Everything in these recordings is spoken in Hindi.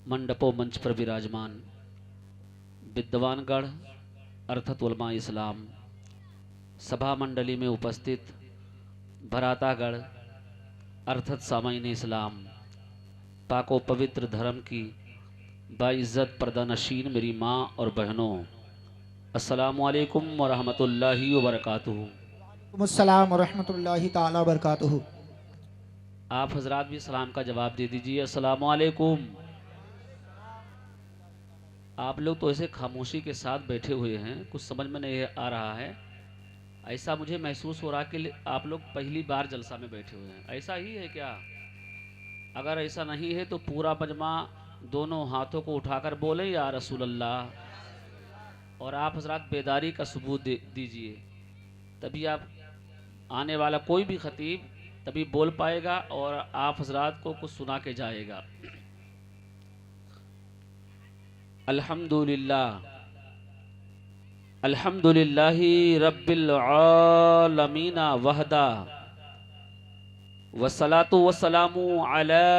मंडपों मंच पर विराजमान विद्वानगण अर्थात उलमा इस्लाम, सभा मंडली में उपस्थित भरातागढ़ अर्थात सामाइन इस्लाम, पाको पवित्र धर्म की बाइज़्ज़त पर्दानशीन मेरी माँ और बहनों, अस्सलामु अलैकुम व रहमतुल्लाहि व बरकातुहू। अस्सलाम वरहमतुल्लाहि ताला बरकातुहू। आप हजरात भी सलाम का जवाब दे दीजिए, अस्सलामु अलैकुम। आप लोग तो ऐसे खामोशी के साथ बैठे हुए हैं, कुछ समझ में नहीं आ रहा है। ऐसा मुझे महसूस हो रहा कि आप लोग पहली बार जलसा में बैठे हुए हैं। ऐसा ही है क्या? अगर ऐसा नहीं है तो पूरा मजमा दोनों हाथों को उठाकर बोले या रसूल अल्लाह। और आप हजरात बेदारी का सबूत दीजिए, तभी आप आने वाला कोई भी खतीब तभी बोल पाएगा और आप हजरात को कुछ सुना के जाएगा। अल्हम्दुलिल्लाह अल्हम्दुलिल्लाहि रब्बिल आलमीन वहदा वस्सलातु वस्सलामु अला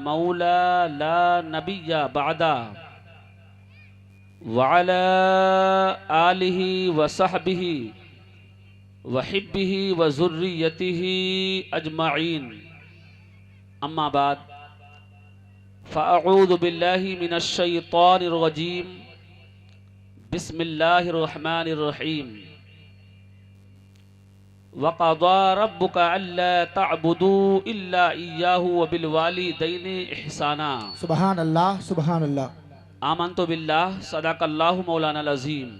मौला ला नबिय्या बअदा व अला आलिहि व सहबिहि व हिब्बिहि व ज़ुर्रियतिहि अजमईन। अम्मा बाद फ़अऊज़ु बिल्लाहि मिनश शैतानिर रजीम। बिस्मिल्लाहिर रहमानिर रहीम। वक़ज़ा रब्बुका अल्ला तअबुदू इल्ला इय्याहु व बिल वालिदैनि इहसाना। सुबहान अल्लाह सुबहान अल्लाह। आमन्तु बिल्लाह सदक़ल्लाहु मौलानाल अज़ीम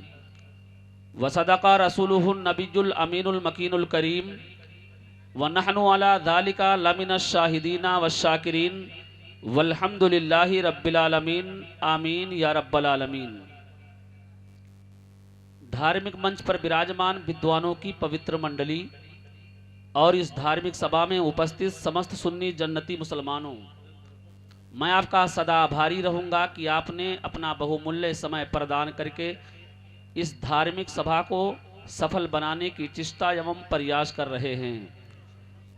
व सदक़ा रसूलुहुन नबियुल अमीनुल मकीनुल करीम व नहनु अला ज़ालिका लमिनश शाहिदीना वश्शाकिरीन वल्हम्दुलिल्लाहि रब्बिल आलमीन। आमीन या रब्बल आलमीन। धार्मिक मंच पर विराजमान विद्वानों की पवित्र मंडली और इस धार्मिक सभा में उपस्थित समस्त सुन्नी जन्नती मुसलमानों, मैं आपका सदा आभारी रहूंगा कि आपने अपना बहुमूल्य समय प्रदान करके इस धार्मिक सभा को सफल बनाने की चेष्टा एवं प्रयास कर रहे हैं।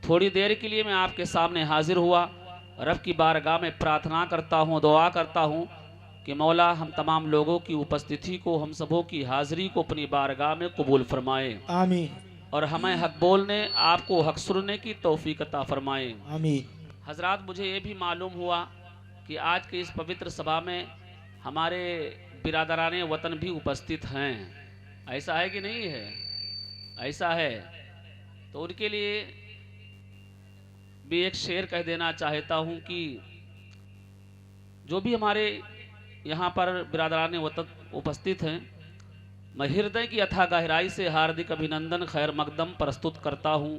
थोड़ी देर के लिए मैं आपके सामने हाजिर हुआ, रब की बारगाह में प्रार्थना करता हूँ, दुआ करता हूँ कि मौला हम तमाम लोगों की उपस्थिति को, हम सबों की हाजिरी को अपनी बारगाह में कबूल फरमाए। आमीन। और हमें हक बोलने, आपको हक सुनने की तौफीक अता फरमाए। आमीन। हजरात, मुझे ये भी मालूम हुआ कि आज की इस पवित्र सभा में हमारे बिरादराने वतन भी उपस्थित हैं। ऐसा है कि नहीं है? ऐसा है तो उनके लिए भी एक शेर कह देना चाहता हूँ कि जो भी हमारे यहाँ पर बिरादराने वतन उपस्थित हैं, मैं हृदय की अथाह गहराई से हार्दिक अभिनंदन खैर मकदम प्रस्तुत करता हूँ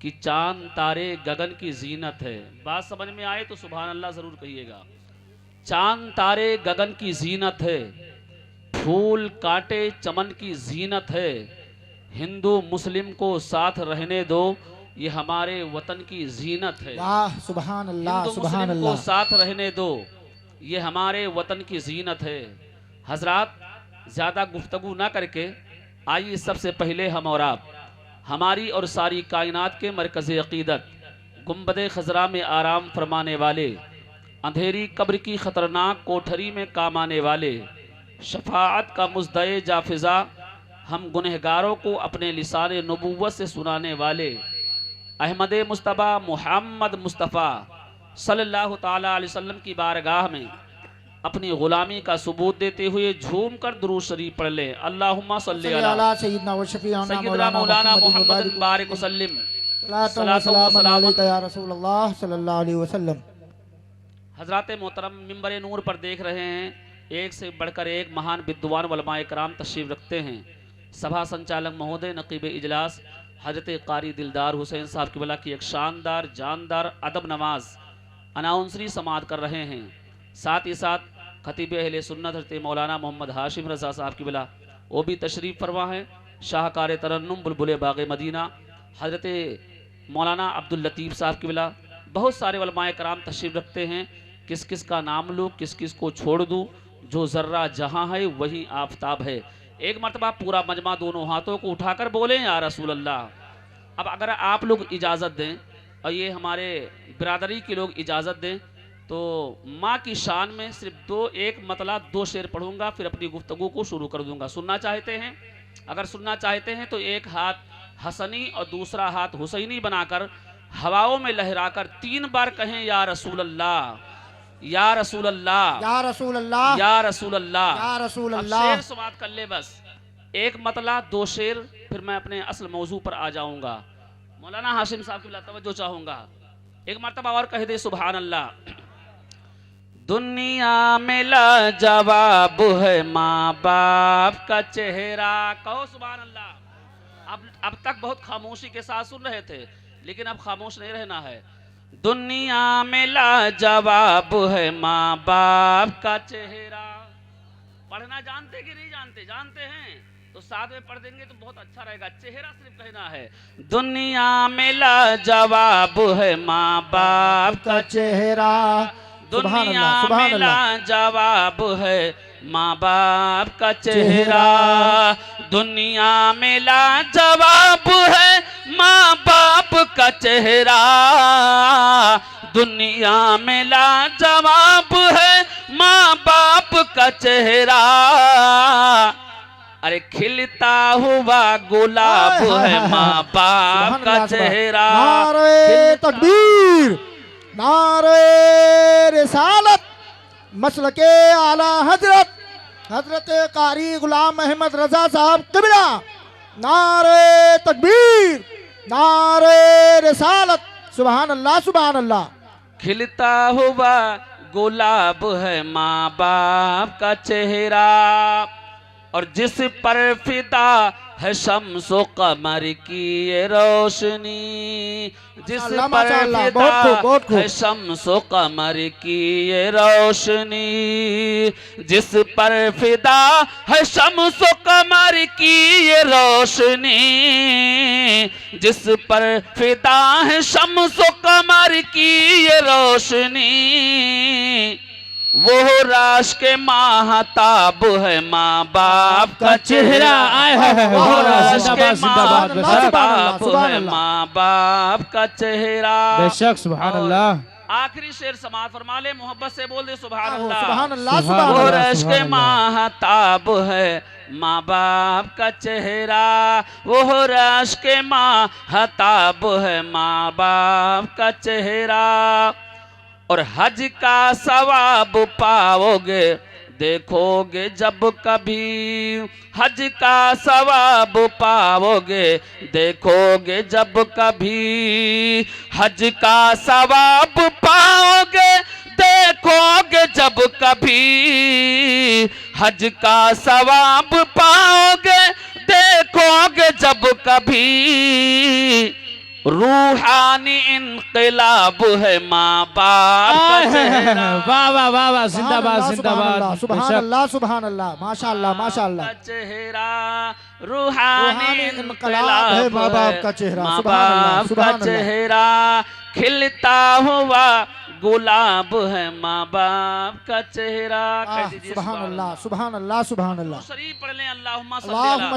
कि चांद तारे गगन की जीनत है। बात समझ में आए तो सुभान अल्लाह जरूर कहिएगा। चांद तारे गगन की जीनत है, फूल कांटे चमन की जीनत है, हिंदू मुस्लिम को साथ रहने दो, ये हमारे वतन की जीनत है। वाह सुभान अल्लाह हिंदू सुभान मुस्लिम अल्लाह। को साथ रहने दो, ये हमारे वतन की जीनत है। हजरात, ज्यादा गुफ्तगू ना करके आइए सबसे पहले हम और आप हमारी और सारी कायनात के मरकज़ अक़ीदत गुंबद खजरा में आराम फरमाने वाले, अंधेरी कब्र की खतरनाक कोठरी में काम आने वाले, शफाअत का मुज़दए जाफिज़ा, हम गुनहगारों को अपने लिसान नबुव्वत से सुनाने वाले अहमद मुस्तफ़ा मुहम्मद मुस्तफ़ा सल्लल्लाहु ताला अलैहि वसल्लम की बारगाह में अपनी गुलामी का सबूत देते हुए झूम कर दुरूद शरीफ पढ़ लें। अल्लाहुम्मा सल्ली अला सय्यिदना व शफीअना सय्यिदना मौलाना मुहम्मद बारिक वसल्लिम सलातो व सलाम अलैका या रसूलल्लाह सल्लल्लाहु अलैहि वसल्लम। हजरात मोहतरम, मिंबर नूर पर देख रहे हैं, एक से बढ़कर एक महान विद्वान उलमाए कराम तशरीफ रखते हैं। सभा संचालक महोदय नकीब इजलास हजरत कारी दिलदार हुसैन साहब की बला की एक शानदार जानदार अदब नवाज अनाउंसरी समात कर रहे हैं। साथ ही साथ खतीब अहले सुन्नत हज़रत मौलाना मोहम्मद हाशिम रज़ा साहब की बला वो भी तशरीफ़ फरमा है। शाहकार तरन्नुम बुलबुल बाग़ मदीना हज़रत मौलाना अब्दुल लतीफ़ साहब की बला, बहुत सारे उलमाए कराम तशरीफ़ रखते हैं। किस किस का नाम लूँ, किस किस को छोड़ दूँ? जो ज़र्रा जहाँ है वही आफताब है। एक मरतबा पूरा मजमा दोनों हाथों को उठाकर बोलें या रसूल अल्लाह। अब अगर आप लोग इजाज़त दें और ये हमारे बिरादरी के लोग इजाज़त दें तो माँ की शान में सिर्फ एक मतला 2 शेर पढ़ूंगा, फिर अपनी गुफ्तगू को शुरू कर दूंगा। सुनना चाहते हैं? अगर सुनना चाहते हैं तो एक हाथ हसनी और दूसरा हाथ हुसैनी बनाकर हवाओं में लहराकर 3 बार कहें या रसूल अल्लाह, या रसूल अल्लाह, या रसूल अल्लाह, या रसूल अल्लाह। या रसूल अब अल्लाह। शेर समाप्त कर ले बस, एक मतला 2 शेर, फिर मैं अपने असल मौजू पर आ जाऊंगा। मौलाना हाशिम साहब की तवज्जो चाहूंगा। एक मर्तबा और कह दे सुभान अल्लाह। दुनिया में लाजवाब है माँ बाप का चेहरा, कहो सुभान अल्लाह। अब तक बहुत खामोशी के साथ सुन रहे थे, लेकिन अब खामोश नहीं रहना है। दुनिया में लाजवाब है माँ बाप का चेहरा। पढ़ना जानते कि नहीं जानते? जानते हैं तो साथ में पढ़ देंगे तो बहुत अच्छा रहेगा। चेहरा सिर्फ कहना है। दुनिया में लाजवाब है माँ बाप का चेहरा। दुनिया में लाजवाब है माँ बाप का चेहरा। दुनिया में लाजवाब है माँ बाप का चेहरा। दुनिया में लाजवाब है माँ बाप का चेहरा। अरे खिलता हुआ गुलाब है माँ बाप का चेहरा। नारे तकबीर, नारे रिसालत, मसलके आला हजरत हजरत कारी गुलाम अहमद रजा साहब किबला। नारे तकबीर, नारे रिसालत, सुभान अल्लाह, सुभान अल्लाह। खिलता हुआ गुलाब है माँ बाप का चेहरा, और जिस पर फिदा है शम्सो कमर की ये रोशनी। जिस पर फिदा है शम्सो कमर की ये रोशनी। जिस पर फिदा है शम्सो कमर की ये रोशनी। जिस पर फिदा है शम्सो कमर की ये रोशनी। वो राश के महताब है माँ बाप का चेहरा। वो राश के महताब है माँ बाप का चेहरा। बेशक, सुभान अल्लाह। आखिरी शेर समाज फरमा ले, मोहब्बत से बोल दे सुभान अल्लाह। सुभान अल्लाह, वो राश के महताब है माँ बाप का चेहरा। वो राश के महताब है माँ बाप का चेहरा। और हज का सवाब पाओगे देखोगे जब कभी। हज का सवाब पाओगे देखोगे जब कभी। हज का सवाब पाओगे देखोगे जब कभी। हज का सवाब पाओगे देखोगे जब कभी। रूहानी इनकलाब है माँ बाप का चेहरा। वाह वाह वाह वाह, जिंदाबाद जिंदाबाद। सुभान अल्लाह, सुभान अल्लाह, माशाअल्लाह माशाअल्लाह। चेहरा रूहानी इनकलाब है माँ बाप का चेहरा। माँ बाप का चेहरा। खिलता हुआ गुलाब है माँ बाप का चेहरा। सुभान अल्लाह, सुभान अल्लाह, सुभान अल्लाह। शरीफ पढ़ लें। अल्लाहुम्मा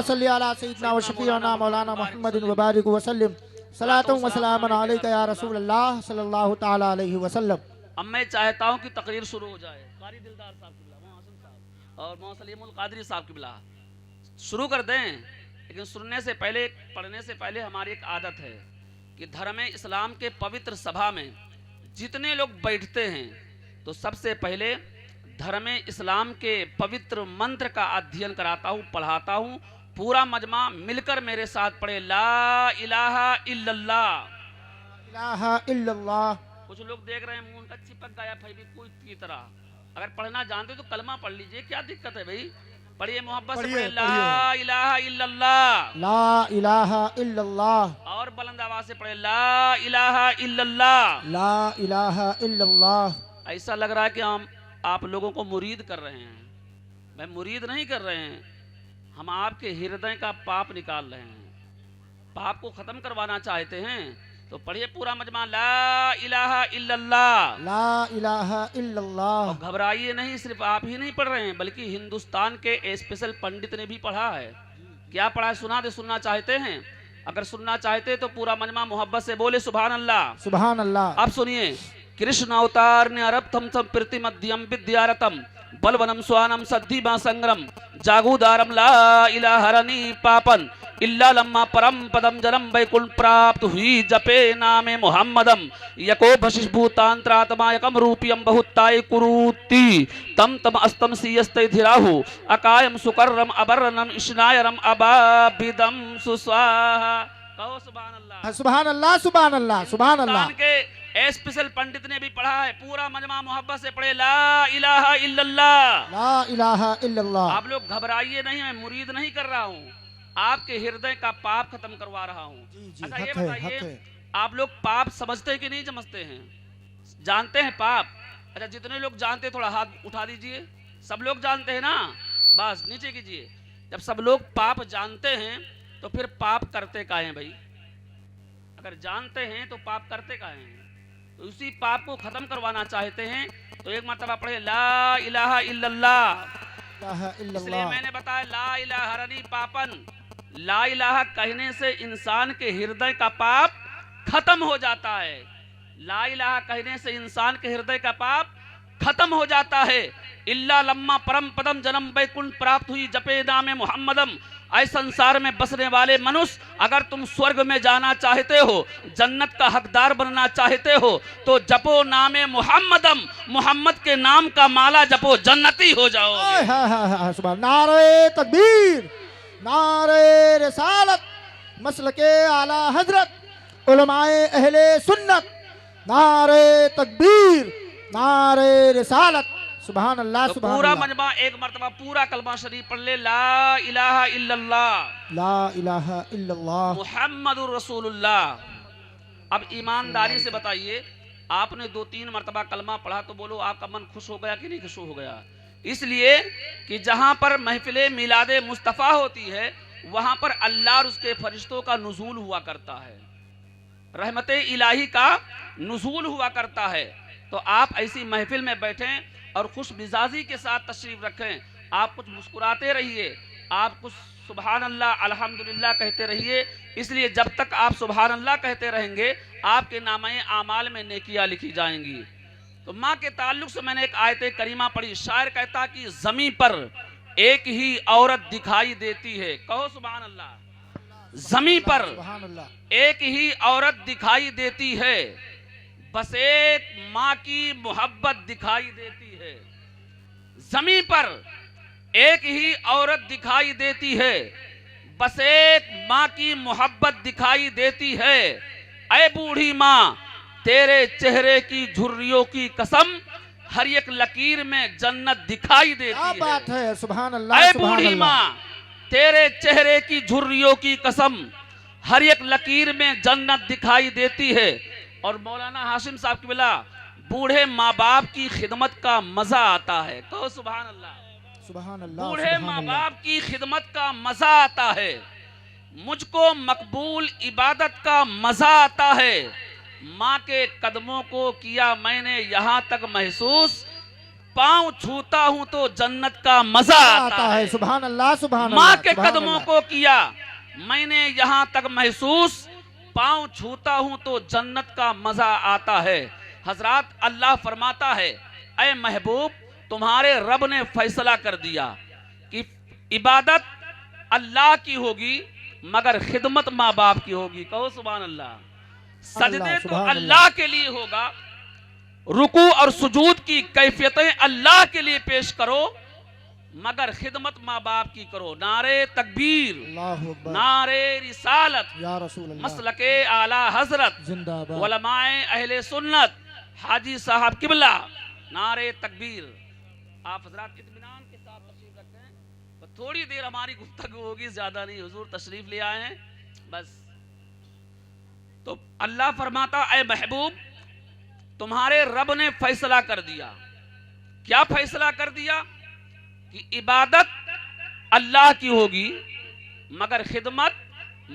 सल्ली अला सय्यिदना व शफीअना मौलाना मुहम्मदिन व बारिक व सल्लिम सलातु व सलामन अलैका या रसूल अल्लाह सल्लल्लाहु तआला अलैहि वसल्लम। अब मैं चाहता हूँ कि तकरीर शुरू हो जाए। कारी दिलदार साहब की बिला, मोहसिन साहब और मोहम्मद सलीमुल कादरी साहब की बिला शुरू कर दें। लेकिन सुनने से पहले, पढ़ने से पहले हमारी एक आदत है कि धर्म इस्लाम के पवित्र सभा में जितने लोग बैठते हैं तो सबसे पहले धर्म इस्लाम के पवित्र मंत्र का अध्ययन कराता हूँ, पढ़ाता हूँ। पूरा मजमा मिलकर मेरे साथ पढ़े ला इलाहा इल्लल्लाह। इलाहा इल्लल्लाह। कुछ लोग देख रहे हैं मुंह उनका चिपक गया फेविक्विक की तरह। अगर पढ़ना जानते तो कलमा पढ़ लीजिए, क्या दिक्कत है भाई? पढ़िए मोहब्बत से, पढ़िए ला इलाहा इल्लल्लाह। ला इलाहा इल्लल्लाह। और बुलंद आवाज से पढ़े ला इलाहा इल्लल्लाह। ला इलाहा इल्लल्लाह। ऐसा लग रहा है कि हम आप लोगों को मुरीद कर रहे हैं। मैं मुरीद नहीं कर रहे हैं, हम आपके हृदय का पाप निकाल रहे हैं। पाप को खत्म करवाना चाहते हैं तो पढ़िए पूरा मजमा ला इलाहा इल्लल्लाह। ला इलाहा इल्लल्लाह। घबराइए नहीं, सिर्फ आप ही नहीं पढ़ रहे हैं बल्कि हिंदुस्तान के स्पेशल पंडित ने भी पढ़ा है। क्या पढ़ा है सुना दे। सुनना चाहते हैं? अगर सुनना चाहते तो पूरा मजमा मोहब्बत से बोले सुभान अल्लाह, सुभान अल्लाह। अब सुनिए। कृष्ण अवतार ने अरब्धम संप्रति मध्यम विद्यारतम बलवनम स्वानम सद्धिमा संग्रम जागुदारम ला इलाहरनी पापन इल्ला लम्मा परम पदम जलम वैकुंठ प्राप्त हुई जपे नामे मुहम्मदम यको भशिष भूतांतरात्मायकम रूपियम बहुताय कुरूति तम तम अस्तम सीयस्ते धिराहु अकायम सुकर्रम अबर्रनम इश्नायरम अबाबिदम सुस्वाहा। कहो सुभान अल्लाह। सुभान अल्लाह, सुभान अल्लाह, सुभान अल्लाह। के स्पेशल पंडित ने भी पढ़ा है, पूरा मजमा मोहब्बत से पढ़े ला इलाहा इल्लल्लाह, ला इलाहा इल्लल्लाह। आप लोग घबराइए नहीं, मैं मुरीद नहीं कर रहा हूँ, आपके हृदय का पाप खत्म करवा रहा हूँ। अच्छा ये बताइए, आप लोग पाप समझते हैं कि नहीं समझते हैं? जानते हैं पाप? अच्छा जितने लोग जानते हैं थोड़ा हाथ उठा दीजिए। सब लोग जानते हैं ना? बस नीचे कीजिए। जब सब लोग पाप जानते हैं तो फिर पाप करते काहे हैं भाई? अगर जानते हैं तो पाप करते काहे हैं? तो उसी पाप को खत्म करवाना चाहते हैं तो एक मर्तबा पढ़े ला इलाहा इल्लल्लाह। इसलिए मैंने बताया ला इलाहा हरनी पापन, ला इलाहा कहने से इंसान के हृदय का पाप खत्म हो जाता है। ला इलाहा कहने से इंसान के हृदय का पाप खत्म हो जाता है। इल्ला लम्मा परम पदम जन्म वैकुंठ प्राप्त हुई जपे नामे मुहम्मदम। ऐ संसार में बसने वाले मनुष्य, अगर तुम स्वर्ग में जाना चाहते हो, जन्नत का हकदार बनना चाहते हो तो जपो नामे मुहम्मदम, मोहम्मद के नाम का माला जपो, जन्नती हो जाओ। नारे तकबीर, नारे रिसालत, मसलके आला हजरत उलमाए अहले सुन्नत, नारे तकबीर, नारे रिसालत। सुभान अल्लाह, तो सुभान पूरा अल्लाह। मजमा एक मर्तबा पूरा कलमा शरीफ पढ़ ले, ला इलाहा इल्लल्लाह, ला इलाहा इल्लल्लाह, मुहम्मदुर रसूलुल्लाह। अब ईमानदारी से बताइए, आपने 2-3 मर्तबा कलमा पढ़ा तो बोलो आपका मन खुश हो गया कि नहीं खुश हो गया? इसलिए कि जहां पर महफिले मिलादे मुस्तफ़ा होती है वहां पर अल्लाह और उसके फरिश्तों का नुज़ूल हुआ करता है, रहमते इलाही का नुज़ूल हुआ करता है। तो आप ऐसी महफिल में बैठें और खुश मिजाजी के साथ तशरीफ रखें। आप कुछ मुस्कुराते रहिए, आप कुछ सुभान अल्लाह अल्हम्दुलिल्लाह कहते रहिए। इसलिए जब तक आप सुभान अल्लाह कहते रहेंगे आपके नामे आमाल में नेकियां लिखी जाएंगी। तो माँ के ताल्लुक से मैंने एक आयत करीमा पढ़ी। शायर कहता कि ज़मीं पर एक ही औरत दिखाई देती है। कहो सुभान अल्लाह। ज़मीं पर एक ही औरत दिखाई देती है, बस एक माँ की मोहब्बत दिखाई देती है। ज़मीं पर एक ही औरत दिखाई देती है, बस एक माँ की मोहब्बत दिखाई देती है। ऐ बूढ़ी माँ तेरे चेहरे की झुर्रियों की कसम, हर एक लकीर में जन्नत दिखाई देती है। क्या बात है, सुभान अल्लाह। ऐ बूढ़ी माँ तेरे चेहरे की झुर्रियों की कसम, हर एक लकीर में जन्नत दिखाई देती है। और मौलाना हाशिम साहब की बिला, बूढ़े माँ बाप की खिदमत का मजा आता है। कहो सुभान अल्लाह, सुभान अल्लाह। बूढ़े माँ बाप की खिदमत का मजा आता है, मुझको मकबूल इबादत का मजा आता है। माँ के कदमों को किया मैंने यहाँ तक महसूस, पाँव छूता हूँ तो जन्नत का मजा आता है। सुभान अल्लाह, सुभान अल्लाह। माँ के कदमों को किया मैंने यहाँ तक महसूस, पाँव छूता हूँ तो जन्नत का मजा आता है। हजरात अल्लाह फरमाता है, ऐ महबूब तुम्हारे रब ने फैसला कर दिया कि इबादत अल्लाह की होगी मगर खिदमत माँ बाप की होगी। कहो सुभान अल्लाह। सजदे तो अल्लाह के लिए होगा, रुकू और सुजूद की कैफियतें अल्लाह के लिए पेश करो मगर खिदमत माँ बाप की करो। नारे तकबीर, नारे रिसालत, या रसूल अल्लाह, मसलके आला हजरत, जिंदाबाद, उलमाए अहले सुन्नत, हाजी साहब किबला, नारे तकबीर। आप हजरात इत्मीनान के साथ तशरीफ रखते हैं तो थोड़ी देर हमारी गुफ्तगू होगी, ज्यादा नहीं। हुजूर तशरीफ ले आए हैं बस। तो अल्लाह फरमाता, ऐ महबूब तुम्हारे रब ने फैसला कर दिया। क्या फैसला कर दिया? कि इबादत अल्लाह की होगी मगर खिदमत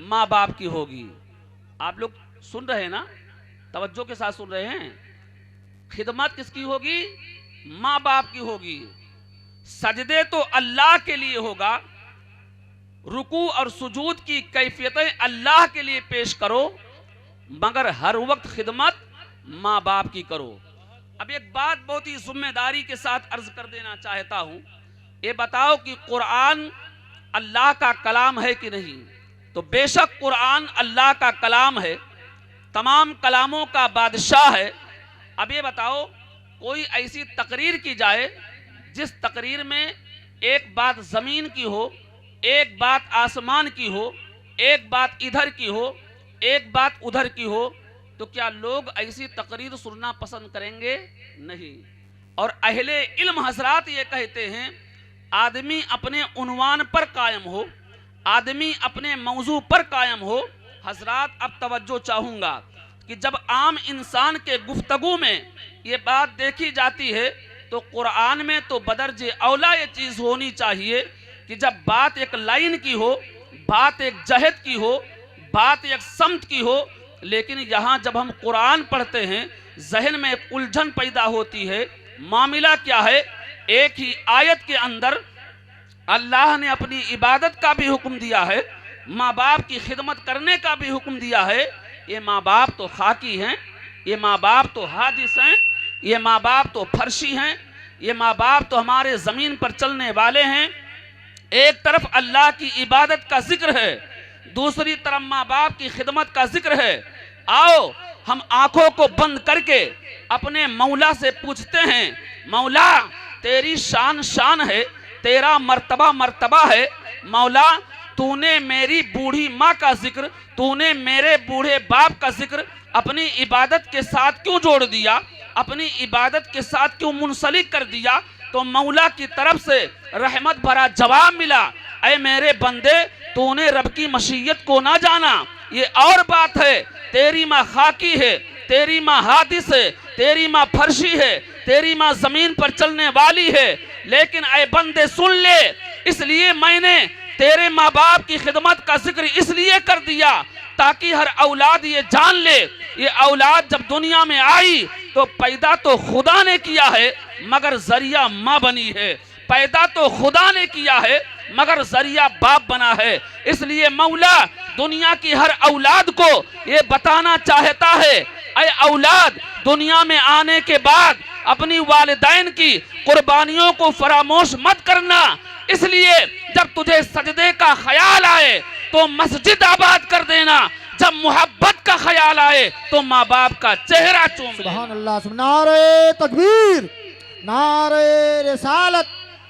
माँ बाप की होगी। आप लोग सुन रहे हैं ना, तवज्जो के साथ सुन रहे हैं? खिदमत किसकी होगी? माँ बाप की होगी। सजदे तो अल्लाह के लिए होगा, रुकू और सुजूद की कैफियतें अल्लाह के लिए पेश करो मगर हर वक्त खिदमत माँ बाप की करो। अब एक बात बहुत ही जिम्मेदारी के साथ अर्ज कर देना चाहता हूं, ये बताओ कि कुरान अल्लाह का कलाम है कि नहीं? तो बेशक कुरान अल्लाह का कलाम है, तमाम कलामों का बादशाह है। अब ये बताओ, कोई ऐसी तकरीर की जाए जिस तकरीर में एक बात ज़मीन की हो, एक बात आसमान की हो, एक बात इधर की हो, एक बात उधर की हो, तो क्या लोग ऐसी तकरीर सुनना पसंद करेंगे? नहीं। और अहले इल्म हजरात ये कहते हैं, आदमी अपने उन्वान पर कायम हो, आदमी अपने मौजू पर कायम हो। हजरात अब तवज्जो चाहूँगा कि जब आम इंसान के गुफ्तगू में ये बात देखी जाती है तो कुरान में तो बदरजे औला ये चीज़ होनी चाहिए कि जब बात एक लाइन की हो, बात एक जहद की हो, बात एक समत की हो, लेकिन यहाँ जब हम कुरान पढ़ते हैं जहन में एक उलझन पैदा होती है। मामला क्या है? एक ही आयत के अंदर अल्लाह ने अपनी इबादत का भी हुक्म दिया है, माँ बाप की खिदमत करने का भी हुक्म दिया है। ये माँ बाप तो खाकी हैं, ये माँ बाप तो हादिस हैं, ये माँ बाप तो फर्शी हैं, ये माँ बाप तो हमारे ज़मीन पर चलने वाले हैं। एक तरफ अल्लाह की इबादत का जिक्र है, दूसरी तरफ माँ बाप की खिदमत का जिक्र है। आओ हम आंखों को बंद करके अपने मौला से पूछते हैं, मौला तेरी शान शान है, तेरा मर्तबा मर्तबा है। मौला तूने मेरी बूढ़ी माँ का जिक्र, तूने मेरे बूढ़े बाप का जिक्र अपनी इबादत के साथ क्यों जोड़ दिया, अपनी इबादत के साथ क्यों मुंसलिक कर दिया? तो मौला की तरफ से रहमत भरा जवाब मिला, ऐ मेरे बंदे तूने रब की मशीयत को ना जाना। ये और बात है, तेरी माँ खाकी है, तेरी माँ हादिस है, तेरी माँ फर्शी है, तेरी माँ जमीन पर चलने वाली है, लेकिन ऐ बंदे सुन ले, इसलिए मैंने तेरे माँ बाप की खिदमत का जिक्र इसलिए कर दिया ताकि हर औलाद ये जान ले, ये औलाद जब दुनिया में आई तो पैदा तो खुदा ने किया है मगर जरिया माँ बनी है, पैदा तो खुदा ने किया है मगर जरिया बाप बना है। इसलिए मौला दुनिया की हर औलाद को ये बताना चाहता है, ऐ औलाद दुनिया में आने के बाद अपनी वालिदैन की कुर्बानियों को फरामोश मत करना। इसलिए जब तुझे सजदे का ख्याल आए तो मस्जिद आबाद कर देना, जब मोहब्बत का ख्याल आए तो माँ बाप का चेहरा चूम लेना। सुभान अल्लाह। नारे तकबीर, नारे रिसालत,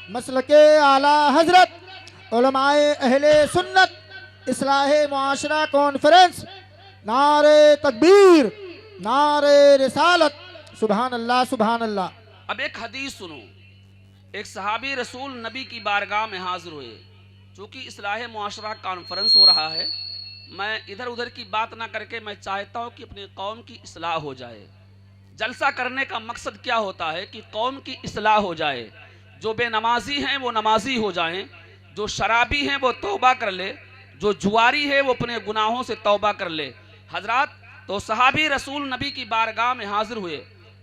मसलके आला हजरत, उलमाए अहले सुन्नत, इस्लाहे मुआशरा कॉन्फ्रेंस, नारे तकबीर, नारे रिसालत, सुभान अल्लाह सुभान अल्लाह। अब एक हदीस सुनो। एक सहाबी रसूल नबी की बारगाह में हाजिर हुए। चूँकि इस्लाहे मुआशरा कॉन्फ्रेंस हो रहा है, मैं इधर उधर की बात ना करके मैं चाहता हूँ कि अपनी कौम की इस्लाह हो जाए। जलसा करने का मकसद क्या होता है कि कौम की इस्लाह हो जाए। जो बेनमाजी हैं वो नमाजी हो जाएं, जो शराबी हैं वो तौबा कर ले, जो जुआरी है वो अपने गुनाहों से तौबा कर ले। हजरात, तो सहाबी रसूल नबी की बारगाह में हाजिर हुए,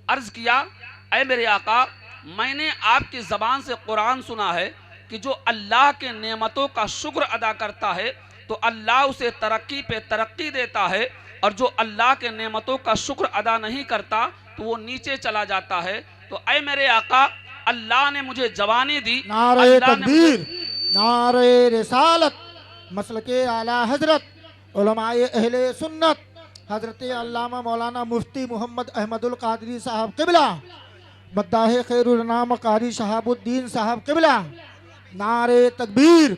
अर्ज किया, ऐ मेरे आका, मैंने आपकी ज़बान से कुरान सुना है कि जो अल्लाह के नेमतों का शुक्र अदा करता है तो अल्लाह उसे तरक्की पे तरक्की देता है, और जो अल्लाह के नेमतों का शुक्र अदा नहीं करता तो वो नीचे चला जाता है। तो ऐ मेरे आका, अल्लाह ने मुझे जवानी दी, नारे तकबीर, नारे रिसालत, मसलके आला हजरत, उलमाए अहले सुन्नत, हजरत अल्लामा मौलाना मुफ्ती मोहम्मद अहमदुल कादरी साहब किबला, मद्दाहे खैरुल नाम कारी शहाबुद्दीन साहब किबला, नारे तकबीर,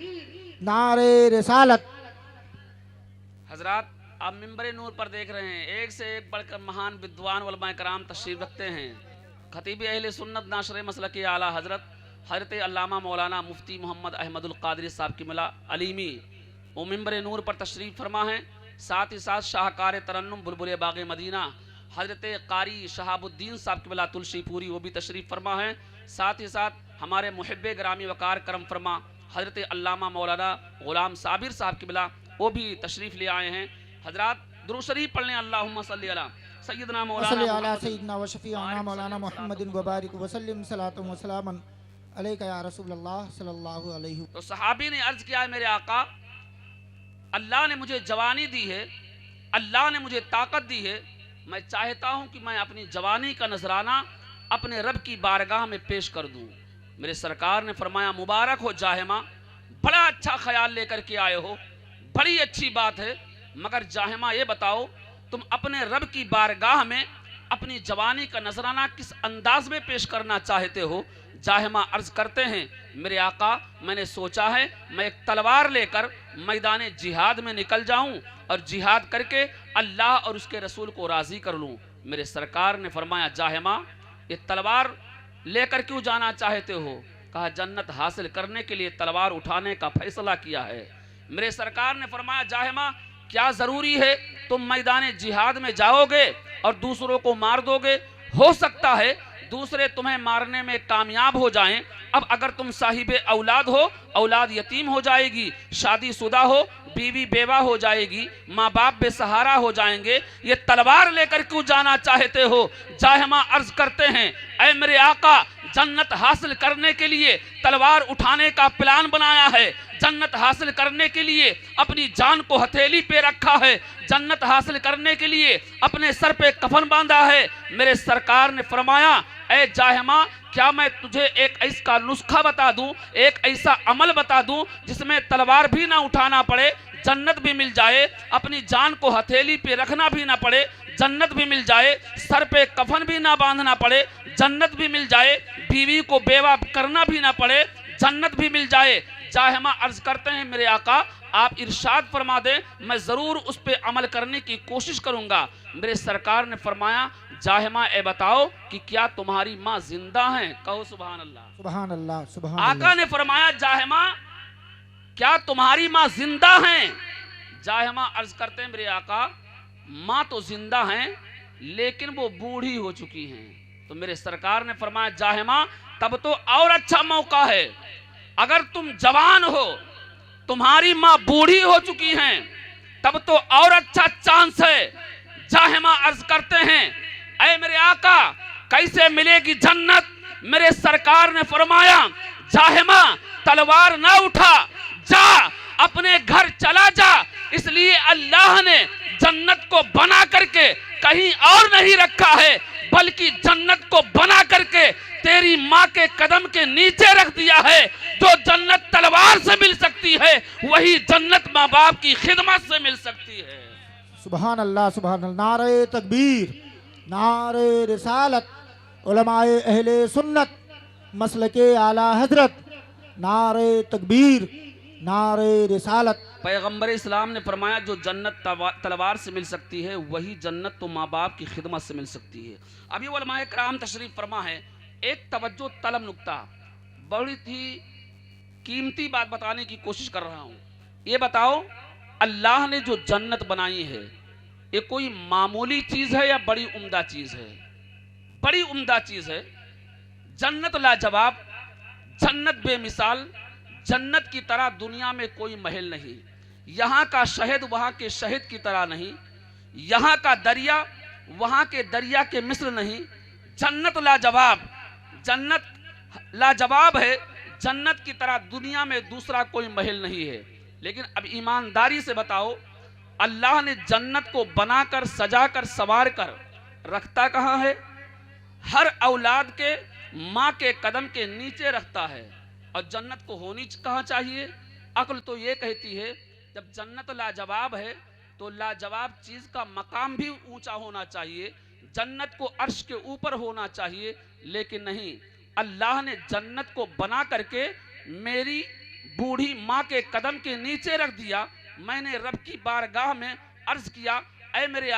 नारे रिसालत। हजरात, आप मिंबर नूर पर देख रहे हैं, एक से एक बढ़कर महान विद्वान उलमा कराम तशरीफ रखते हैं। खतीब अहले सुन्नत नाशर मसलके आला हजरत हजरत अल्लामा मौलाना मुफ्ती मोहम्मद अहमदुल कादरी साहब किबला अलीमी वो मिंबर नूर पर तशरीफ फरमा है। साथ ही साथ शाहकार तरन्नुम बुलबुल बाग मदीना हजरत कारी शहाबुद्दीन साहब किबला तुलसीपुरी वो भी तशरीफ़ फरमा है। साथ ही साथ हमारे मुहिब्बे ग्रामी वकार करम फरमा हजरत अल्लामा मौलाना गुलाम साबिर साहब किबला वो भी तशरीफ़ ले आए हैं। हजरात, दुरूद शरीफ पढ़ लें, अल्लाहुम्मा सल्ली अला सय्यदना मौलाना मुहम्मदिन व बारिक व सल्लिम सलातु व सलामन अलैका या रसूलल्लाह सल्लल्लाहु अलैहि। तो सहाबी ने अर्ज किया, मेरे आका, अल्लाह ने मुझे जवानी दी है, अल्लाह ने मुझे ताकत दी है, मैं चाहता हूँ कि मैं अपनी जवानी का नजराना अपने रब की बारगाह में पेश कर दूं। मेरे सरकार ने फरमाया मुबारक हो जाहिमा, बड़ा अच्छा ख्याल लेकर के आए हो, बड़ी अच्छी बात है, मगर जाहिमा ये बताओ तुम अपने रब की बारगाह में अपनी जवानी का नजराना किस अंदाज में पेश करना चाहते हो। जाहिमा अर्ज करते हैं मेरे आका, मैंने सोचा है मैं एक तलवार लेकर मैदान जिहाद में निकल जाऊं और जिहाद करके अल्लाह और उसके रसूल को राजी कर लूं। मेरे सरकार ने फरमाया जाहिमा ये तलवार लेकर क्यों जाना चाहते हो। कहा जन्नत हासिल करने के लिए तलवार उठाने का फैसला किया है। मेरे सरकार ने फरमाया जाहिमा क्या जरूरी है तुम मैदान जिहाद में जाओगे और दूसरों को मार दोगे, हो सकता है दूसरे तुम्हें मारने में कामयाब हो जाएं। अब अगर तुम साहिबे औलाद हो, औलाद यतीम हो जाएगी, शादीशुदा हो, बीवी बेवा हो जाएगी, माँ बाप बेसहारा हो जाएंगे, ये तलवार लेकर क्यों जाना चाहते हो। जाहिमा अर्ज करते हैं ऐ मेरे आका, जन्नत हासिल करने के लिए तलवार उठाने का प्लान बनाया है, जन्नत हासिल करने के लिए अपनी जान को हथेली पे रखा है, जन्नत हासिल करने के लिए अपने सर पे कफन बांधा है। मेरे सरकार ने फरमाया ऐ जाहिमा क्या मैं तुझे एक ऐसा नुस्खा बता दूं, एक ऐसा अमल बता दूं जिसमें तलवार भी ना उठाना पड़े, जन्नत भी मिल जाए, अपनी जान को हथेली पे रखना भी ना पड़े, जन्नत भी मिल जाए, सर पे कफन भी ना बांधना पड़े, जन्नत भी मिल जाए, बीवी को बेवा करना भी ना पड़े, जन्नत भी मिल जाए। जाहिमा अर्ज करते हैं मेरे आका आप इरशाद फरमा दें, मैं जरूर उस पे अमल करने की कोशिश करूंगा। मेरे सरकार ने फरमाया जाहिमा ए बताओ कि क्या तुम्हारी माँ जिंदा हैं। कहो सुभान अल्लाह। सुभान अल्लाह, सुभान आका ने फरमाया जाहिमा क्या तुम्हारी माँ जिंदा हैं। जाहिमा अर्ज करते हैं मेरे आका माँ तो जिंदा हैं लेकिन वो बूढ़ी हो चुकी हैं। तो मेरे सरकार ने फरमाया जाहिमा तब तो और अच्छा मौका है, अगर तुम जवान हो, तुम्हारी माँ बूढ़ी हो चुकी हैं, तब तो और अच्छा चांस है। जाहिमा अर्ज करते हैं ऐ मेरे आका कैसे मिलेगी जन्नत। मेरे सरकार ने फरमाया जाहिमा तलवार ना उठा, जा अपने घर चला जा, इसलिए अल्लाह ने जन्नत को बना करके कहीं और नहीं रखा है, बल्कि जन्नत को बना करके तेरी माँ के कदम के नीचे रख दिया है। जो जन्नत तलवार से मिल सकती है वही जन्नत माँ बाप की खिदमत से मिल सकती है। सुभान अल्लाह, सुभान अल्लाह। नारे तकबीर, नारे रिसालत, उलमाए अहले सुन्नत, मसलके आला हजरत, नारे तकबीर, नारे रिसालत। पैगंबर इस्लाम ने फरमाया जो जन्नत तलवार से मिल सकती है वही जन्नत तो माँ बाप की खिदमत से मिल सकती है। अभी उलमाए कराम तशरीफ फरमा है, एक तवज्जो तलब नुक्ता, बड़ी ही कीमती बात बताने की कोशिश कर रहा हूँ। ये बताओ अल्लाह ने जो जन्नत बनाई है ये कोई मामूली चीज है या बड़ी उम्दा चीज है। बड़ी उम्दा चीज है। जन्नत लाजवाब, जन्नत बेमिसाल, जन्नत की तरह दुनिया में कोई महल नहीं, यहाँ का शहद वहाँ के शहद की तरह नहीं, यहाँ का दरिया वहाँ के दरिया के मिस्र नहीं। जन्नत लाजवाब, जन्नत लाजवाब है, जन्नत की तरह दुनिया में दूसरा कोई महल नहीं है। लेकिन अब ईमानदारी से बताओ अल्लाह ने जन्नत को बनाकर सजाकर संवार कर रखता कहाँ है। हर औलाद के माँ के कदम के नीचे रखता है। और जन्नत को होनी कहाँ चाहिए। अक्ल तो ये कहती है जब जन्नत लाजवाब है तो लाजवाब चीज का मकाम भी ऊंचा होना चाहिए, जन्नत को अर्श के ऊपर होना चाहिए। लेकिन नहीं, अल्लाह ने जन्नत को बना करके मेरी बूढ़ी माँ के कदम के नीचे रख दिया। मैंने रब की बारगाह में अर्ज किया ऐ मेरे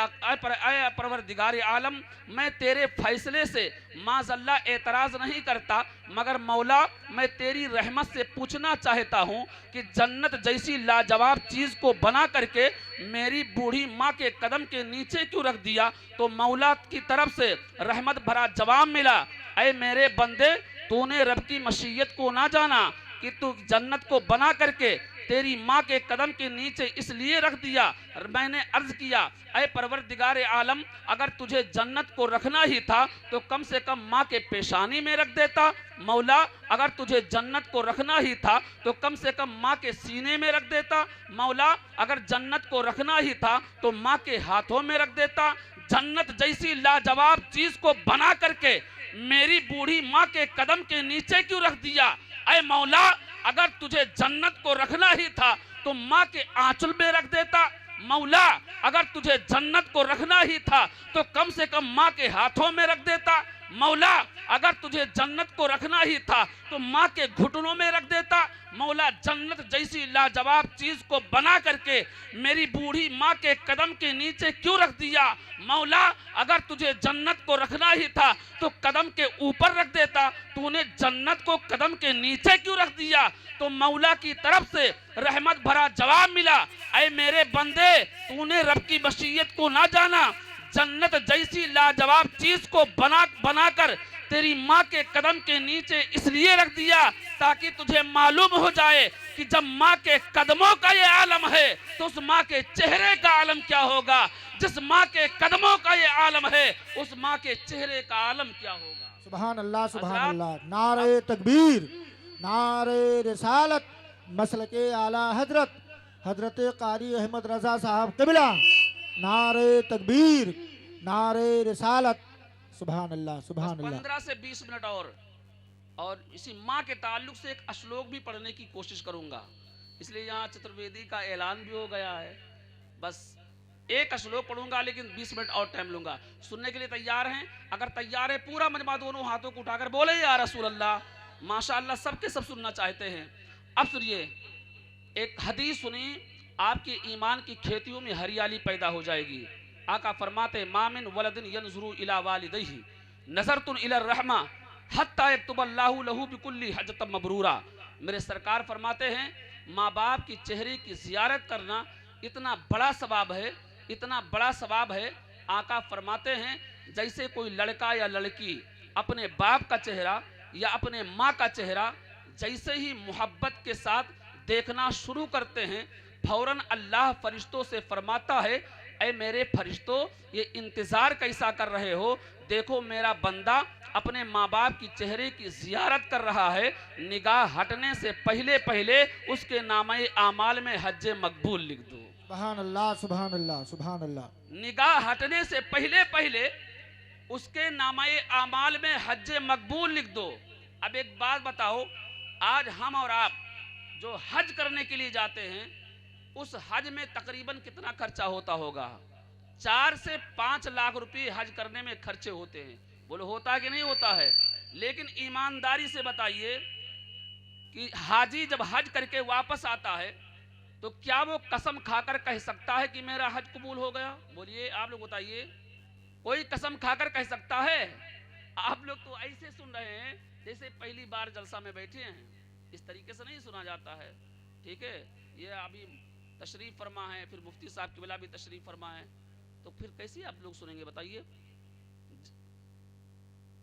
परवरदिगार आलम, मैं तेरे फैसले से माज़अल्लाह एतराज़ नहीं करता, मगर मौला मैं तेरी रहमत से पूछना चाहता हूँ कि जन्नत जैसी लाजवाब चीज़ को बना करके मेरी बूढ़ी माँ के कदम के नीचे क्यों रख दिया। तो मौला की तरफ से रहमत भरा जवाब मिला, ऐ मेरे बंदे तूने रब की मशीयत को ना जाना कि तू जन्नत को बना करके तेरी माँ के कदम के नीचे इसलिए रख दिया। मैंने अर्ज किया ऐ परवरदिगार आलम, अगर तुझे जन्नत को रखना ही था तो कम से कम माँ के पेशानी में रख देता। मौला अगर तुझे जन्नत को रखना ही था तो कम से कम माँ के सीने में रख देता। मौला अगर जन्नत को रखना ही था तो माँ के हाथों में रख देता। जन्नत जैसी लाजवाब चीज को बना करके मेरी बूढ़ी माँ के कदम के नीचे क्यों रख दिया? ऐ मौला, अगर तुझे जन्नत को रखना ही था तो माँ के आंचल में रख देता। मौला, अगर तुझे जन्नत को रखना ही था तो कम से कम माँ के हाथों में रख देता। मौला, अगर तुझे जन्नत को रखना ही था तो माँ के घुटनों में रख देता। मौला, जन्नत जैसी लाजवाब चीज को बना करके मेरी बूढ़ी माँ के कदम के नीचे क्यों रख दिया? मौला, अगर तुझे जन्नत को रखना ही था तो कदम के ऊपर रख देता। तूने जन्नत को कदम के नीचे क्यों रख दिया? तो मौला की तरफ से रहमत भरा जवाब मिला, ऐ मेरे बंदे, तूने रब की वसीयत को ना जाना। जन्नत जैसी लाजवाब चीज को बनाकर तेरी माँ के कदम के नीचे इसलिए रख दिया ताकि तुझे मालूम हो जाए कि जब माँ के कदमों का ये आलम है तो उस माँ के चेहरे का आलम क्या होगा। जिस माँ के कदमों का ये आलम है उस माँ के चेहरे का आलम क्या होगा। सुभान अल्लाह, सुभान अल्लाह। नारे तकबीर, नारे रिसालत, मसलके आला हजरत हजरत कारी अहमद रजा साहब क़िबला। नारे तकबीर, नारे रिसालत। सुभान अल्लाह, सुभान अल्लाह। 15 से 20 मिनट और इसी माँ के ताल्लुक से एक श्लोक भी पढ़ने की कोशिश करूंगा, इसलिए यहाँ चतुर्वेदी का ऐलान भी हो गया है। बस एक श्लोक पढ़ूंगा लेकिन 20 मिनट और टाइम लूंगा। सुनने के लिए तैयार हैं? अगर तैयार है पूरा मजमा दोनों हाथों को उठाकर बोले या रसूल अल्लाह। माशाअल्लाह, सबके सब सुनना चाहते हैं। अब सुनिए, एक हदीस सुनी, आपके ईमान की खेतियों में हरियाली पैदा हो जाएगी। आका फरमाते, मामिन वलदिन यनजुरु इला वालिदैहि नज़रतुन इला रहमा हत्ता यक्तुबल्लाहु लहू बिकुल्ली हजतम मबरूरा। मेरे सरकार फरमाते हैं, माँ बाप की चेहरे की जियारत करना इतना बड़ा सवाब है, इतना बड़ा सवाब है। आका फरमाते हैं, जैसे कोई लड़का या लड़की अपने बाप का चेहरा या अपने माँ का चेहरा जैसे ही मोहब्बत के साथ देखना शुरू करते हैं, फौरन अल्लाह फरिश्तों से फरमाता है, ऐ मेरे फरिश्तों, ये इंतजार कैसा कर रहे हो? देखो मेरा बंदा अपने माँ बाप की चेहरे की जियारत कर रहा है। निगाह हटने से पहले पहले उसके नामे आमाल में हज्जे मकबूल लिख दो। सुभान अल्लाह, सुभान अल्लाह, सुभान अल्लाह। निगाह हटने से पहले पहले उसके नामे आमाल में हज्जे मकबूल लिख दो। अब एक बात बताओ, आज हम और आप जो हज करने के लिए जाते हैं, उस हज में तकरीबन कितना खर्चा होता होगा? 4 से 5 लाख रुपए हज करने में खर्चे होते हैं। बोलो होता है कि नहीं होता है? लेकिन ईमानदारी से बताइए कि हाजी जब हज करके वापस आता है तो क्या वो कसम खाकर कह सकता है कि मेरा हज कबूल हो गया? बोलिए, आप लोग बताइए, कोई कसम खाकर कह सकता है? आप लोग तो ऐसे सुन रहे हैं जैसे पहली बार जलसा में बैठे हैं। इस तरीके से नहीं सुना जाता है, ठीक है? ये अभी तशरीफ फरमा है, फिर मुफ्ती साहब क़िबला भी तशरीफ फरमा है, तो फिर कैसे आप लोग सुनेंगे बताइए?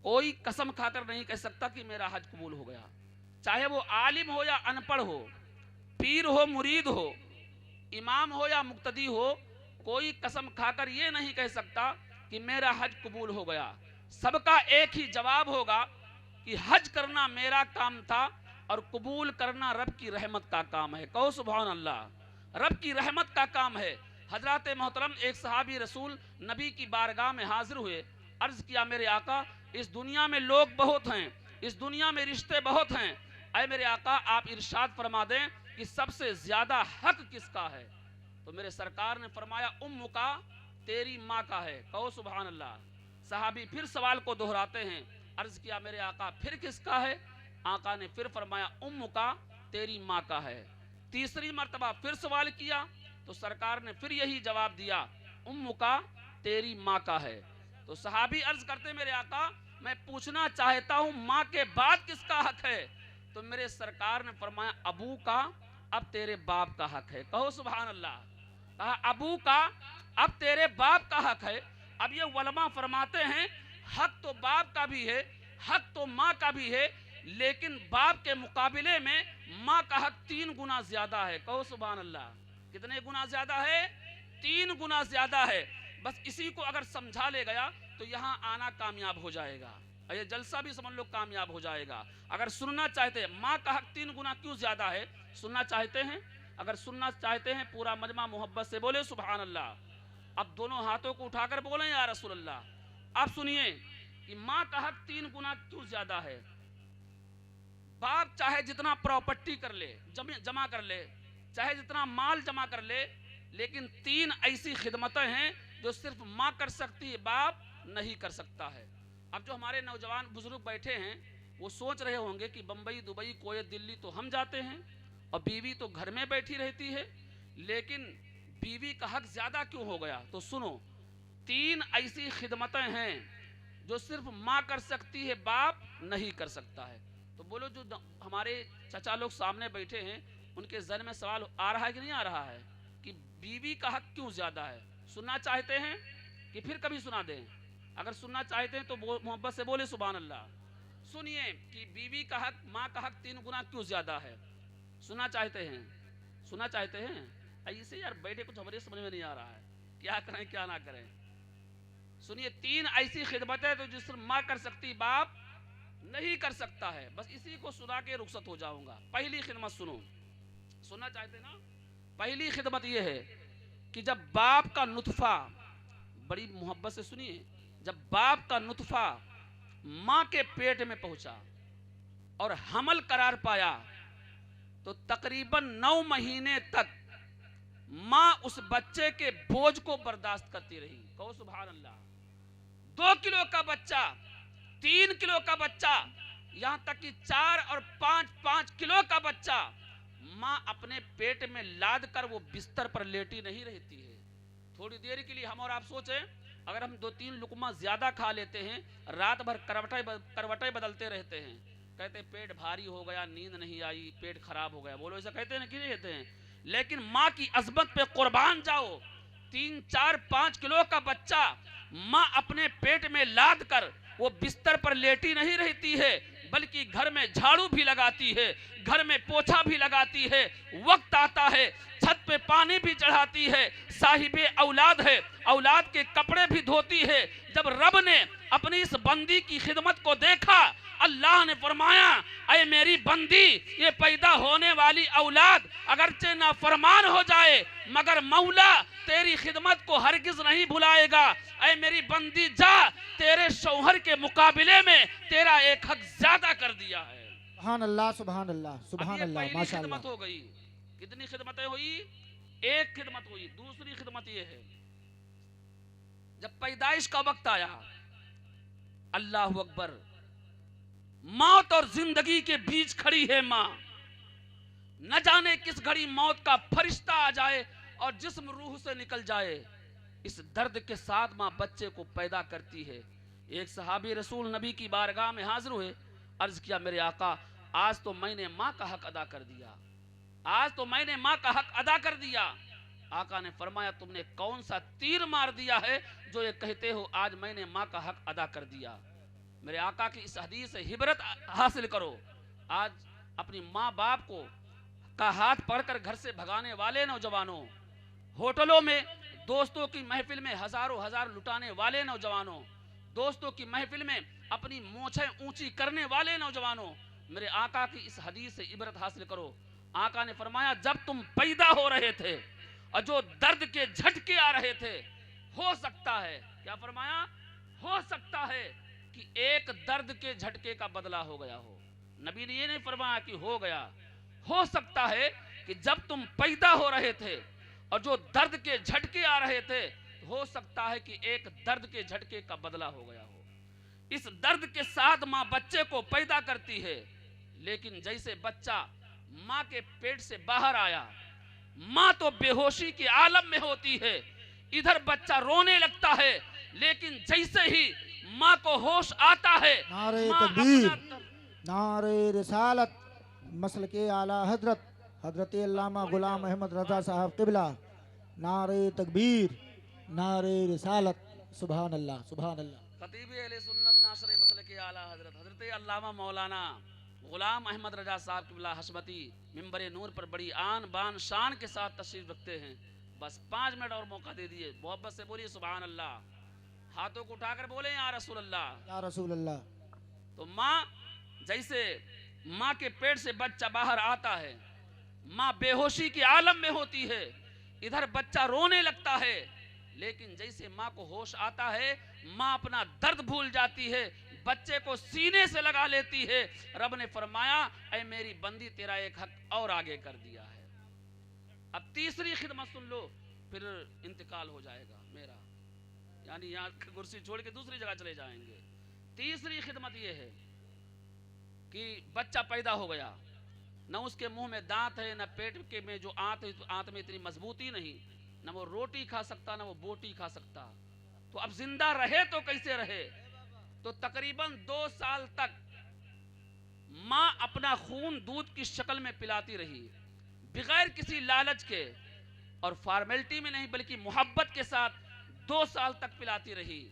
कोई कसम खाकर नहीं कह सकता कि मेरा हज कबूल हो गया, चाहे वो आलिम हो या अनपढ़ हो, पीर हो मुरीद हो, इमाम हो या मुक्तदी हो। कोई कसम खाकर ये नहीं कह सकता कि मेरा हज कबूल हो गया। सबका एक ही जवाब होगा कि हज करना मेरा काम था और कबूल करना रब की रहमत का काम है। कहो सुभान अल्लाह, रब की रहमत का काम है। हजरत मोहतरम एक सहाबी रसूल नबी की बारगाह में हाजिर हुए, अर्ज किया, मेरे आका, इस दुनिया में लोग बहुत हैं, इस दुनिया में रिश्ते बहुत हैं, ऐ मेरे आका आप इरशाद फरमा दें कि सबसे ज्यादा हक किसका है? तो मेरे सरकार ने फरमाया, उम्मु का, तेरी माँ का है। कहो सुभान अल्लाह। सहाबी फिर सवाल को दोहराते हैं, अर्ज किया, मेरे आका फिर किसका है? आका ने फिर फरमाया, उम्मु का, तेरी माँ का है। तीसरी मर्तबा फिर सवाल किया तो सरकार ने फिर यही जवाब दिया, उम्मु का, तेरी माँ का है। तो सहाबी अर्ज करते, मेरे आका मैं पूछना चाहता हूँ माँ के बाद किसका हक है? तो मेरे सरकार ने फरमाया, अबू का, अब तेरे बाप का हक है। कहो सुभान अल्लाह। कहा अबू का, अब तेरे बाप का हक है। अब ये उलमा फरमाते हैं, हक तो बाप का भी है, हक तो माँ का भी है, लेकिन बाप के मुकाबले में माँ का हक 3 गुना ज्यादा है। कहो सुभान अल्लाह। कितने गुना ज्यादा है? 3 गुना ज्यादा है। बस इसी को अगर समझा ले गया तो यहाँ आना कामयाब हो जाएगा, ये जलसा भी समझ लो कामयाब हो जाएगा। अगर सुनना चाहते हैं माँ का हक 3 गुना क्यों ज्यादा है, सुनना चाहते हैं? अगर सुनना चाहते हैं पूरा मजमा मोहब्बत से बोले सुभान अल्लाह। अब दोनों हाथों को उठाकर बोले या रसूल अल्लाह। आप सुनिए, कि माँ का हक 3 गुना क्यों ज्यादा है। बाप चाहे जितना प्रॉपर्टी कर ले, जमा कर ले, चाहे जितना माल जमा कर ले, लेकिन 3 ऐसी खिदमतें हैं जो सिर्फ माँ कर सकती है, बाप नहीं कर सकता है। अब जो हमारे नौजवान बुजुर्ग बैठे हैं वो सोच रहे होंगे कि बंबई, दुबई, कोयत, दिल्ली तो हम जाते हैं और बीवी तो घर में बैठी रहती है, लेकिन बीवी का हक ज्यादा क्यों हो गया। तो सुनो, 3 ऐसी खिदमतें हैं जो सिर्फ माँ कर सकती है, बाप नहीं कर सकता है। तो बोलो, जो हमारे चाचा लोग सामने बैठे हैं उनके जहन में सवाल आ रहा है कि नहीं आ रहा है कि बीवी का हक क्यों ज्यादा है। सुनना चाहते हैं कि फिर कभी सुना दें? अगर सुनना चाहते हैं तो मोहब्बत से बोले सुभान अल्लाह। सुनिए कि बीवी का हक, माँ का हक 3 गुना क्यों ज्यादा है। सुनना चाहते हैं? सुनना चाहते हैं? ऐसे यार बैठे, कुछ हमारे समझ में नहीं आ रहा है, क्या करें क्या ना करें। सुनिए, 3 ऐसी खिदमतें तो जिस माँ कर सकती, बाप नहीं कर सकता है। बस इसी को सुना के रुखसत हो जाऊंगा। पहली खिदमत सुनो, सुनना चाहते ना? पहली खिदमत यह है कि जब बाप का नुतफा, बड़ी मोहब्बत से सुनिए, जब बाप का नुतफा माँ के पेट में पहुंचा और हमल करार पाया तो तकरीबन 9 महीने तक माँ उस बच्चे के बोझ को बर्दाश्त करती रही। कहो सुभान अल्लाह। 2 किलो का बच्चा, 3 किलो का बच्चा, यहां तक कि 4 और 5 किलो का बच्चा माँ अपने पेट में लाद कर वो बिस्तर पर लेटी नहीं रहती है। थोड़ी देर के लिए हम और आप सोचें, अगर हम 2-3 लुकमा ज्यादा खा लेते हैं, रात भर करवटें बदलते रहते हैं, कहते पेट भारी हो गया, नींद नहीं आई, पेट खराब हो गया। बोलो ऐसा कहते हैं ना कि नहीं कहते हैं? लेकिन माँ की अजमत पे कुर्बान जाओ, 3, 4, 5 किलो का बच्चा माँ अपने पेट में लाद कर वो बिस्तर पर लेटी नहीं रहती है, बल्कि घर में झाड़ू भी लगाती है, घर में पोछा भी लगाती है, वक्त आता है छत पे पानी भी चढ़ाती है, साहिबे औलाद है, औलाद के कपड़े भी धोती है। जब रब ने अपनी इस बंदी की खिदमत को देखा, अल्लाह ने फरमाया, ऐ मेरी बंदी, ये पैदा होने वाली औलाद अगरचे ना फरमान हो जाए मगर मौला तेरी खिदमत को हरगिज नहीं भुलाएगा। ऐ मेरी बंदी, जा, तेरे शौहर के मुकाबले में तेरा एक हक ज्यादा कर दिया है। सुभान अल्लाह, सुभान अल्लाह, सुभान अल्लाह, माशाअल्लाह। खिदमत हो गई। कितनी खिदमतें हुई? एक खिदमत हुई। दूसरी खिदमत ये है, जब पैदाइश का वक्त आया, अल्लाह अकबर, मौत और जिंदगी के बीच खड़ी है माँ। न जाने किस घड़ी मौत का फरिश्ता आ जाए और जिस्म रूह से निकल जाए। इस दर्द के साथ माँ बच्चे को पैदा करती है। एक सहाबी रसूल नबी की बारगाह में हाजिर हुए, अर्ज किया, मेरे आका, आज तो मैंने माँ का हक अदा कर दिया, आज तो मैंने माँ का हक अदा कर दिया। आका ने फरमाया, तुमने कौन सा तीर मार दिया है जो ये कहते हो आज मैंने माँ का हक अदा कर दिया। मेरे आका की इस हदीस से हिबरत हासिल करो। आज अपनी माँ बाप को का हाथ पकड़कर घर से भगाने वाले नौजवानों, होटलों में दोस्तों की महफिल में हजारों हजार लुटाने वाले नौजवानों, दोस्तों की महफिल में अपनी मोछें ऊंची करने वाले नौजवानों, मेरे आका की इस हदीस से इबरत हासिल करो। आका ने फरमाया, जब तुम पैदा हो रहे थे और जो दर्द के झटके आ रहे थे, हो सकता है, क्या फरमाया, हो सकता है कि एक दर्द के झटके का बदला हो गया हो। नबी ने ये नहीं फरमाया कि हो गया, हो सकता है कि जब तुम पैदा हो रहे थे और जो दर्द के झटके आ रहे थे, हो सकता है कि एक दर्द के झटके का बदला हो गया हो। इस दर्द के साथ माँ बच्चे को पैदा करती है, लेकिन जैसे बच्चा माँ के पेट से बाहर आया, माँ तो बेहोशी के आलम में होती है, इधर बच्चा रोने लगता है, लेकिन जैसे ही माँ को होश आता है, नारे तकबीर, नारे रिसालत, मसल के आला हजरत हजरत अल्लामा गुलाम अहमद रजा साहब किबला, नारे तकबीर, नारे रिसालत, सुभान अल्लाह, सुभान अल्लाह। खतीब अहले सुन्नत नाशरे मसल के आला हजरत हजरत अल्लामा मौलाना गुलाम अहमद रजा साहब किबला हशमती मिंबर नूर पर बड़ी आन बान शान के साथ तशरीफ रखते हैं। बस 5 मिनट और मौका दे दिए, मोहब्बत से बोलिए सुभान अल्लाह, हाथों को उठाकर बोले या रसूल अल्लाह, या रसूल अल्लाह। तो माँ, जैसे माँ के पेट से बच्चा बाहर आता है, माँ बेहोशी के आलम में होती है, इधर बच्चा रोने लगता है, लेकिन जैसे माँ को होश आता है, माँ अपना दर्द भूल जाती है, बच्चे को सीने से लगा लेती है। रब ने फरमाया ऐ मेरी बंदी तेरा एक हक और आगे कर दिया है। अब तीसरी खिदमत सुन लो, फिर इंतकाल हो जाएगा मेरा, यानी यहाँ कुर्सी छोड़ के दूसरी जगह चले जाएंगे। तीसरी खिदमत यह है कि बच्चा पैदा हो गया, न उसके मुंह में दांत है, न पेट के में जो आंत है, आंत में इतनी मजबूती नहीं, न वो रोटी खा सकता, न वो बोटी खा सकता। तो अब जिंदा रहे तो कैसे रहे? तो तकरीबन 2 साल तक माँ अपना खून दूध की शक्ल में पिलाती रही, बगैर किसी लालच के और फॉर्मेलिटी में नहीं, बल्कि मोहब्बत के साथ 2 साल तक पिलाती रही।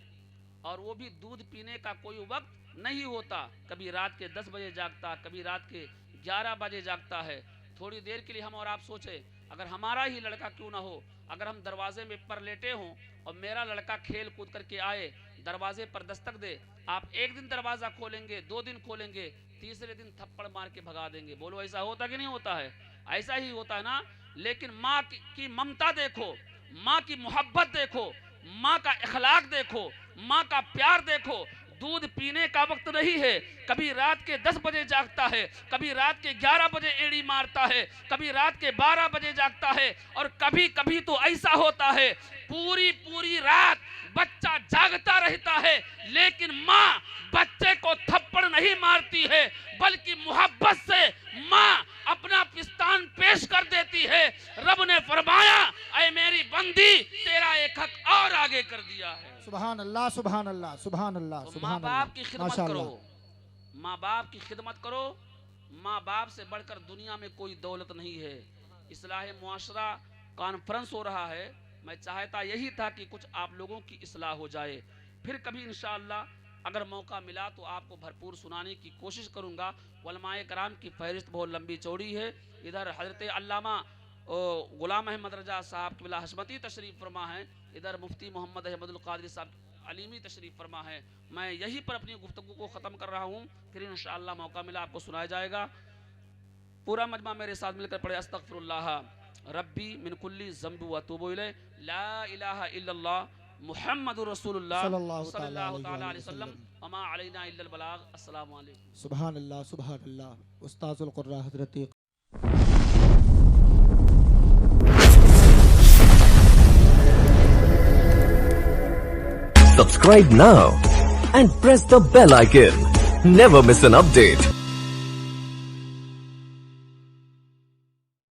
और वो भी दूध पीने का कोई वक्त नहीं होता, कभी रात के 10 बजे जागता, कभी रात के 11 बजे जागता है। थोड़ी देर के लिए हम और आप सोचे, अगर हमारा ही लड़का क्यों ना हो, अगर हम दरवाजे में पर लेटे हों और मेरा लड़का खेल कूद करके आए, दरवाजे पर दस्तक दे, आप एक दिन दरवाजा खोलेंगे, 2 दिन खोलेंगे, तीसरे दिन थप्पड़ मार के भगा देंगे। बोलो ऐसा होता कि नहीं होता है? ऐसा ही होता है ना। लेकिन माँ की ममता देखो, माँ की मोहब्बत देखो, माँ का इखलाक देखो, माँ का प्यार देखो। दूध पीने का वक्त नहीं है, कभी रात के 10 बजे जागता है, कभी रात के 11 बजे एड़ी मारता है, कभी रात के 12 बजे जागता है, और कभी कभी तो ऐसा होता है पूरी रात बच्चा जागता रहता है, लेकिन माँ बच्चे को थप्पड़ नहीं मारती है, बल्कि मोहब्बत से माँ अपना पिस्तान पेश कर देती है। रब ने फरमाया ऐ मेरी बंदी तेरा एक हक और आगे कर दिया है। सुभान अल्लाह, सुभान अल्लाह, सुभान अल्लाह। तो माँ बाप की खिदमत करो, माँ बाप की खिदमत करो। माँ बाप से बढ़कर दुनिया में कोई दौलत नहीं है। इस्लाह मुआशरा कॉन्फ्रेंस हो रहा है, मैं चाहता यही था कि कुछ आप लोगों की इस्लाह हो जाए। फिर कभी इंशाअल्लाह अगर मौका मिला तो आपको भरपूर सुनाने की कोशिश करूँगा। उलमाए कराम की फहरिस्त बहुत लंबी चौड़ी है। इधर हज़रत अल्लामा गुलाम अहमद रजा साहब क़िबला हशमती तशरीफ़ फरमा है, इधर मुफ्ती मोहम्मद अहमदुल क़ादिर साहब अलीमी तशरीफ़ फरमा है। मैं यहीं पर अपनी गुफ्तगू को ख़त्म कर रहा हूँ, फिर इंशाअल्लाह मौका मिला आपको सुनाया जाएगा। पूरा मजमा मेरे साथ मिलकर पढ़े अस्तग़फिरुल्लाह रब्बी मिन कुल्ली ज़ंबि व अतूबु इलैह, ला इलाहा इल्लल्लाह मुहम्मदुर रसूलुल्लाह सल्लल्लाहु तआला अलैहि वसल्लम व मा अलैना इल्लल बलाग। अस्सलामु अलैकुम। सुभान अल्लाह, सुभान अल्लाह। उस्ताजुल क़ुर्रा हज़रत Subscribe now and press the bell icon. Never miss an update.